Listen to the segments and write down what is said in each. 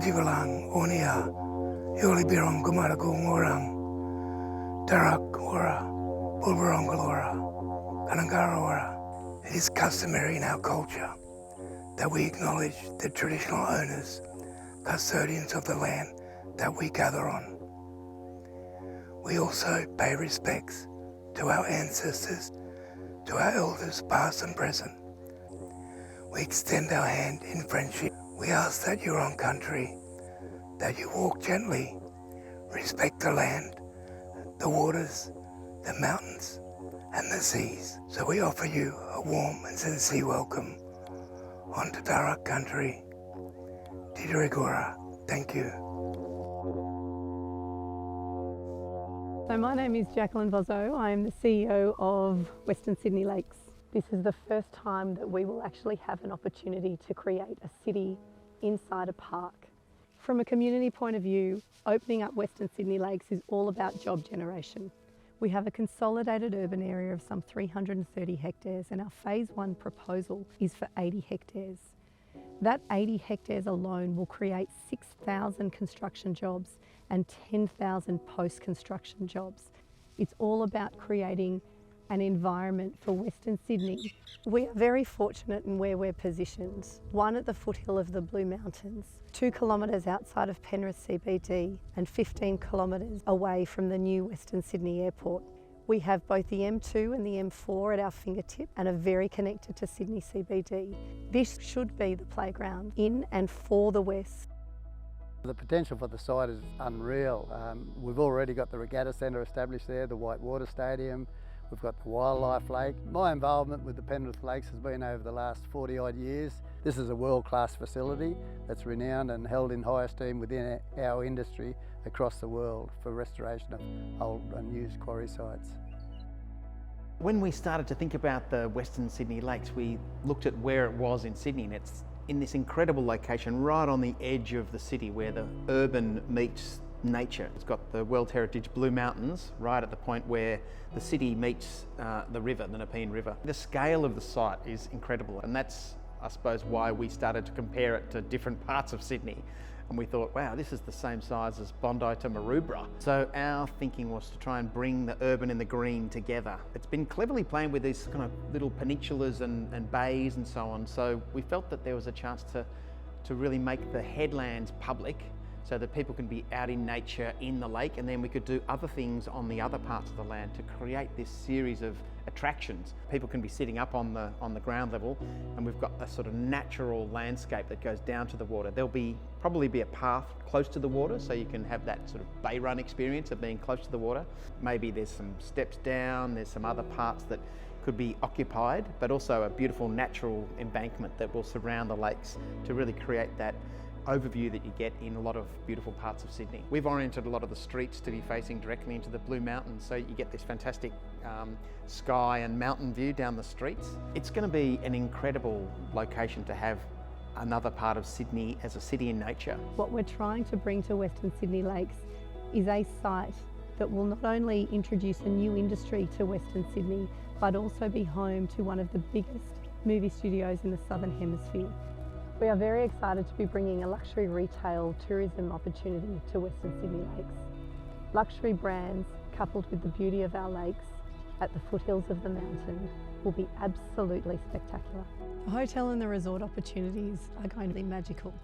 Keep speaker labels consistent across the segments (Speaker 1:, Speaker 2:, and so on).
Speaker 1: Kajivalang, Onia, Yolibirong Gumarago Morang, Darak Ora, Bulbarongalora, Kanangara Ora. It is customary in our culture that we acknowledge the traditional owners, custodians of the land that we gather on. We also pay respects to our ancestors, to our elders past and present. We extend our hand in friendship. We ask that you're on country, that you walk gently, respect the land, the waters, the mountains, and the seas. So we offer you a warm and sincere welcome onto Darak country. Didurigora, thank you.
Speaker 2: So my name is Jacqueline Bozo. I am the CEO of Western Sydney Lakes. This is the first time that we will actually have an opportunity to create a city inside a park. From a community point of view, opening up Western Sydney Lakes is all about job generation. We have a consolidated urban area of some 330 hectares and our phase 1 proposal is for 80 hectares. That 80 hectares alone will create 6,000 construction jobs and 10,000 post-construction jobs. It's all about creating an environment for Western Sydney. We are very fortunate in where we're positioned. One at the foothill of the Blue Mountains, 2 kilometres outside of Penrith CBD and 15 kilometres away from the new Western Sydney Airport. We have both the M2 and the M4 at our fingertip and are very connected to Sydney CBD. This should be the playground in and for the West.
Speaker 3: The potential for the site is unreal. We've already got the regatta centre established there, the Whitewater Stadium, we've got the wildlife lake. My involvement with the Penrith Lakes has been over the last 40 odd years. This is a world-class facility that's renowned and held in high esteem within our industry across the world for restoration of old and used quarry sites.
Speaker 4: When we started to think about the Western Sydney Lakes, we looked at where it was in Sydney, and it's in this incredible location right on the edge of the city where the urban meets nature. It's got the World Heritage Blue Mountains right at the point where the city meets the river, the Nepean River. The scale of the site is incredible, and that's, I suppose, why we started to compare it to different parts of Sydney. And we thought, wow, this is the same size as Bondi to Maroubra. So our thinking was to try and bring the urban and the green together. It's been cleverly planned with these kind of little peninsulas and bays and so on. So we felt that there was a chance to really make the headlands public so that people can be out in nature in the lake, and then we could do other things on the other parts of the land to create this series of attractions. People can be sitting up on the ground level, and we've got a sort of natural landscape that goes down to the water. There'll probably be a path close to the water, so you can have that sort of bay run experience of being close to the water. Maybe there's some steps down, there's some other parts that could be occupied, but also a beautiful natural embankment that will surround the lakes to really create that overview that you get in a lot of beautiful parts of Sydney. We've oriented a lot of the streets to be facing directly into the Blue Mountains, so you get this fantastic sky and mountain view down the streets. It's going to be an incredible location to have another part of Sydney as a city in nature.
Speaker 2: What we're trying to bring to Western Sydney Lakes is a site that will not only introduce a new industry to Western Sydney, but also be home to one of the biggest movie studios in the Southern Hemisphere. We are very excited to be bringing a luxury retail tourism opportunity to Western Sydney Lakes. Luxury brands coupled with the beauty of our lakes at the foothills of the mountain will be absolutely spectacular. The hotel and the resort opportunities are going to be magical.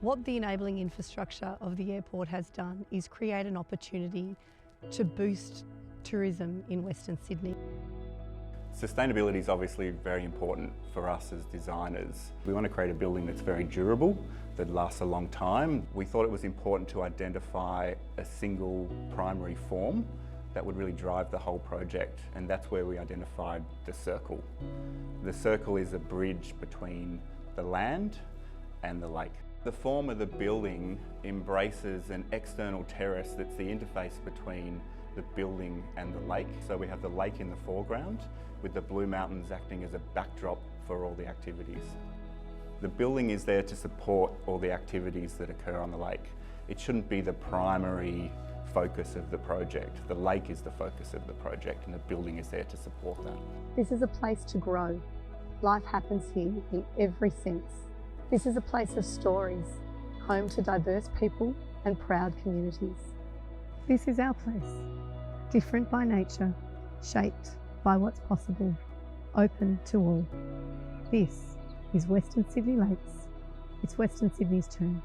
Speaker 2: What the enabling infrastructure of the airport has done is create an opportunity to boost tourism in Western Sydney.
Speaker 5: Sustainability is obviously very important for us as designers. We want to create a building that's very durable, that lasts a long time. We thought it was important to identify a single primary form that would really drive the whole project, and that's where we identified the circle. The circle is a bridge between the land and the lake. The form of the building embraces an external terrace that's the interface between the building and the lake. So we have the lake in the foreground, with the Blue Mountains acting as a backdrop for all the activities. The building is there to support all the activities that occur on the lake. It shouldn't be the primary focus of the project. The lake is the focus of the project, and the building is there to support that.
Speaker 2: This is a place to grow. Life happens here in every sense. This is a place of stories, home to diverse people and proud communities. This is our place, different by nature, shaped by what's possible, open to all. This is Western Sydney Lakes. It's Western Sydney's turn.